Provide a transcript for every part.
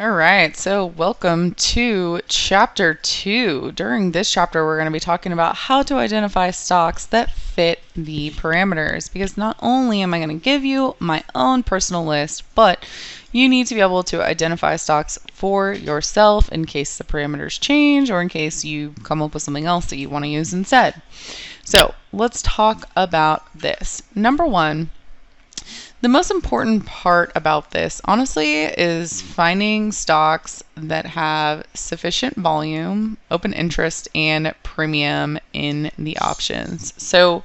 All right, so welcome to chapter 2. During this chapter, we're going to be talking about how to identify stocks that fit the parameters, because not only am I going to give you my own personal list, but you need to be able to identify stocks for yourself in case the parameters change or in case you come up with something else that you want to use instead. So let's talk about this. Number one, the most important part about this, honestly, is finding stocks that have sufficient volume, open interest, and premium in the options. So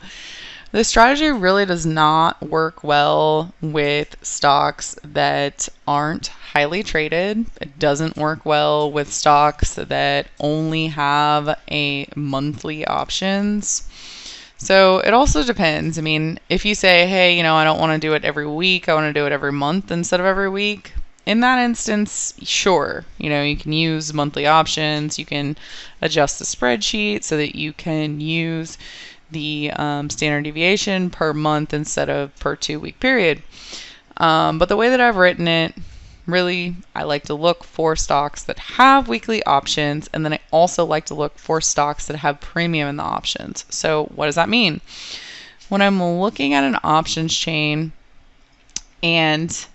the strategy really does not work well with stocks that aren't highly traded. It doesn't work well with stocks that only have a monthly options. So it also depends. I mean, if you say, hey, I don't want to do it every week, I want to do it every month instead of every week, in that instance, sure, you can use monthly options, you can adjust the spreadsheet so that you can use the standard deviation per month instead of per 2-week period. But the way that I've written it, really, I like to look for stocks that have weekly options, and then I also like to look for stocks that have premium in the options. So what does that mean? When I'm looking at an options chain and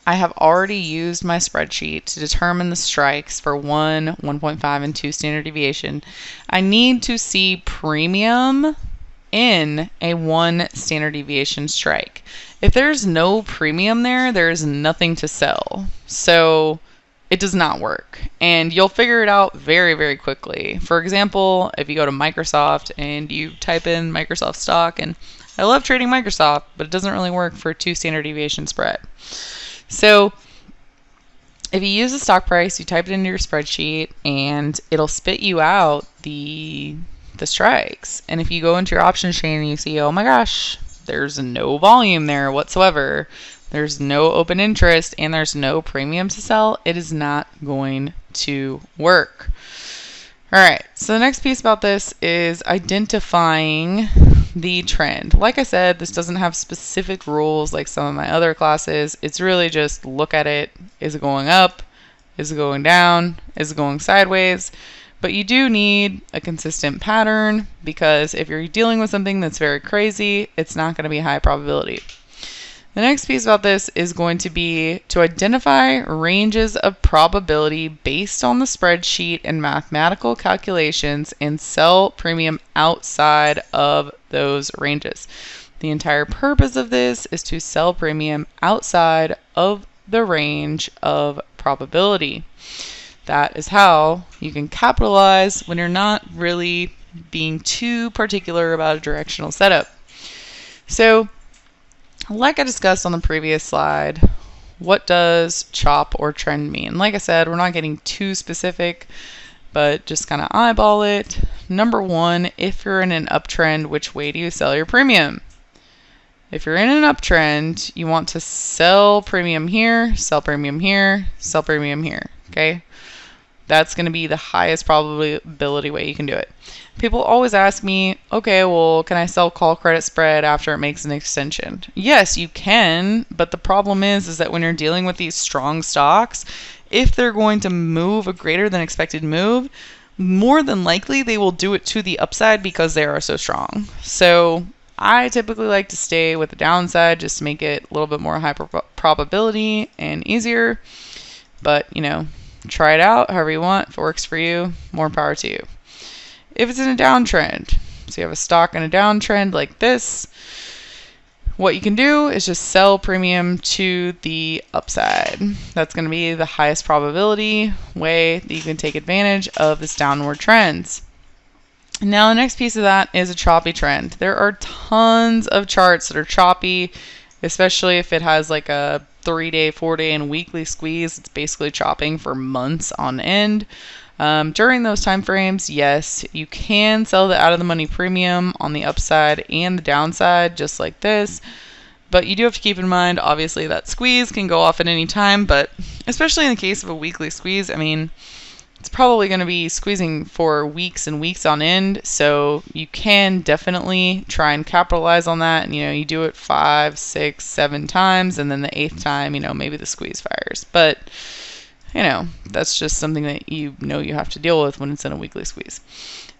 I have already used my spreadsheet to determine the strikes for 1, 1.5, and 2 standard deviation, I need to see premium in a 1 standard deviation strike. If there's no premium there, there's nothing to sell. So it does not work. And you'll figure it out very, very quickly. For example, if you go to Microsoft and you type in Microsoft stock, and I love trading Microsoft, but it doesn't really work for 2 standard deviation spread. So if you use the stock price, you type it into your spreadsheet, and it'll spit you out the strikes. And if you go into your options chain and you see, oh my gosh, there's no volume there whatsoever, there's no open interest, and there's no premium to sell, it is not going to work. All right, so the next piece about this is identifying the trend. Like I said, this doesn't have specific rules like some of my other classes. It's really just look at it. Is it going up? Is it going down? Is it going sideways? But you do need a consistent pattern, because if you're dealing with something that's very crazy, it's not going to be high probability. The next piece about this is going to be to identify ranges of probability based on the spreadsheet and mathematical calculations and sell premium outside of those ranges. The entire purpose of this is to sell premium outside of the range of probability. That is how you can capitalize when you're not really being too particular about a directional setup. So, like I discussed on the previous slide, what does chop or trend mean? Like I said, we're not getting too specific, but just kind of eyeball it. Number one, if you're in an uptrend, which way do you sell your premium? If you're in an uptrend, you want to sell premium here, sell premium here, sell premium here, okay? That's going to be the highest probability way you can do it. People always ask me, okay, well, can I sell call credit spread after it makes an extension? Yes, you can, but the problem is that when you're dealing with these strong stocks, if they're going to move a greater than expected move, more than likely they will do it to the upside because they are so strong. So I typically like to stay with the downside just to make it a little bit more high probability and easier. But, try it out however you want. If it works for you, more power to you. If it's in a downtrend, so you have a stock in a downtrend like this, what you can do is just sell premium to the upside. That's going to be the highest probability way that you can take advantage of this downward trends. Now the next piece of that is a choppy trend. There are tons of charts that are choppy, especially if it has like a 3-day, 4-day, and weekly squeeze. It's basically chopping for months on end. During those time frames, yes, you can sell the out of the money premium on the upside and the downside, just like this. But you do have to keep in mind, obviously, that squeeze can go off at any time. But especially in the case of a weekly squeeze, I mean, it's probably going to be squeezing for weeks and weeks on end. So you can definitely try and capitalize on that. And, you do it 5, 6, 7 times. And then the 8th time, maybe the squeeze fires. But that's just something that you have to deal with when it's in a weekly squeeze.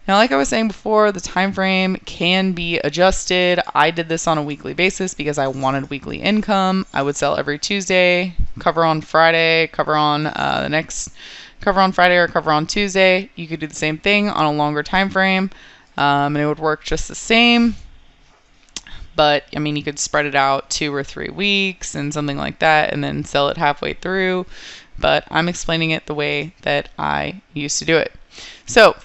Now, like I was saying before, the time frame can be adjusted. I did this on a weekly basis because I wanted weekly income. I would sell every Tuesday, cover on Friday, cover on the next cover on Friday or cover on Tuesday. You could do the same thing on a longer time frame, and it would work just the same. But you could spread it out 2 or 3 weeks and something like that, and then sell it halfway through. But I'm explaining it the way that I used to do it. So,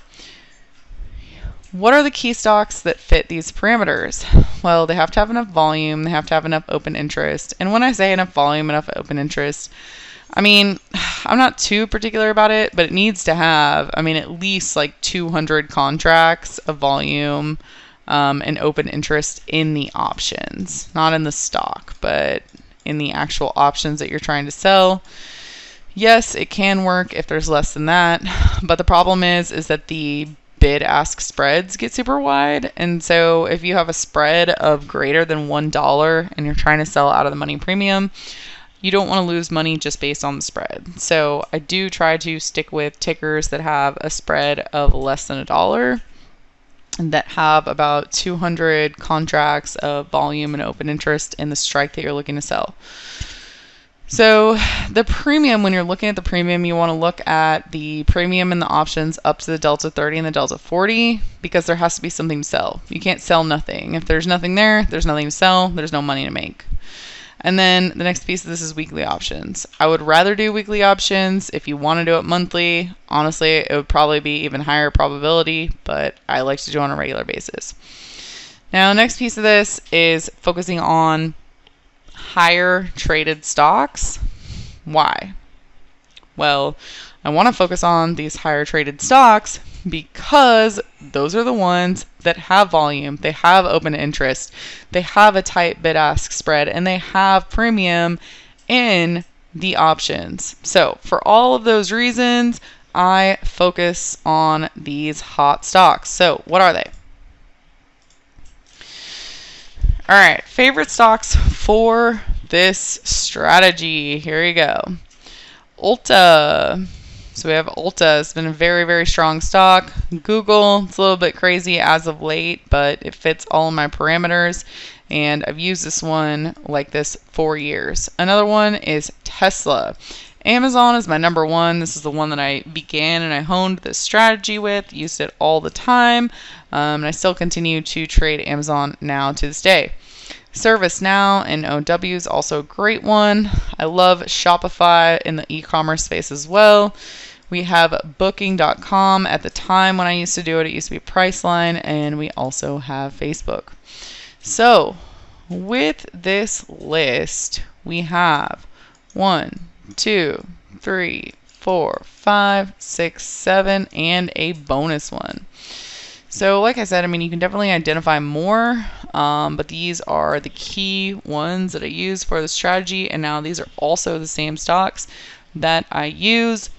what are the key stocks that fit these parameters? Well, they have to have enough volume, they have to have enough open interest. And when I say enough volume, enough open interest, I'm not too particular about it, but it needs to have, at least like 200 contracts of volume and open interest in the options. Not in the stock, but in the actual options that you're trying to sell. Yes, it can work if there's less than that, but the problem is that the bid-ask spreads get super wide, and so if you have a spread of greater than $1 and you're trying to sell out of the money premium, you don't want to lose money just based on the spread. So I do try to stick with tickers that have a spread of less than $1 and that have about 200 contracts of volume and open interest in the strike that you're looking to sell. So the premium, when you're looking at the premium, you want to look at the premium and the options up to the Delta 30 and the Delta 40 because there has to be something to sell. You can't sell nothing. If there's nothing there, there's nothing to sell, there's no money to make. And then the next piece of this is weekly options. I would rather do weekly options. If you want to do it monthly, honestly, it would probably be even higher probability, but I like to do it on a regular basis. Now, the next piece of this is focusing on higher traded stocks. Why? Well, I want to focus on these higher traded stocks because those are the ones that have volume, they have open interest, they have a tight bid-ask spread, and they have premium in the options. So for all of those reasons, I focus on these hot stocks. So what are they? All right, favorite stocks for this strategy. Here you go. Ulta. So we have Ulta. It's been a very, very strong stock. Google, it's a little bit crazy as of late, but it fits all of my parameters. And I've used this one like this for years. Another one is Tesla. Amazon is my number one. This is the one that I began and I honed this strategy with, used it all the time, and I still continue to trade Amazon now to this day. ServiceNow and OW is also a great one. I love Shopify in the e-commerce space as well. We have Booking.com. At the time when I used to do it, it used to be Priceline, and we also have Facebook. So with this list, we have 1, 2, 3, 4, 5, 6, 7, and a bonus one. So like I said, you can definitely identify more, but these are the key ones that I use for the strategy, and now these are also the same stocks that I use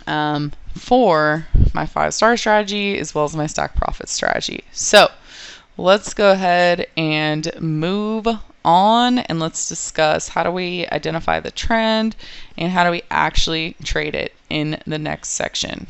for my 5-star strategy as well as my stock profit strategy. So let's go ahead and move on and let's discuss how do we identify the trend and how do we actually trade it in the next section.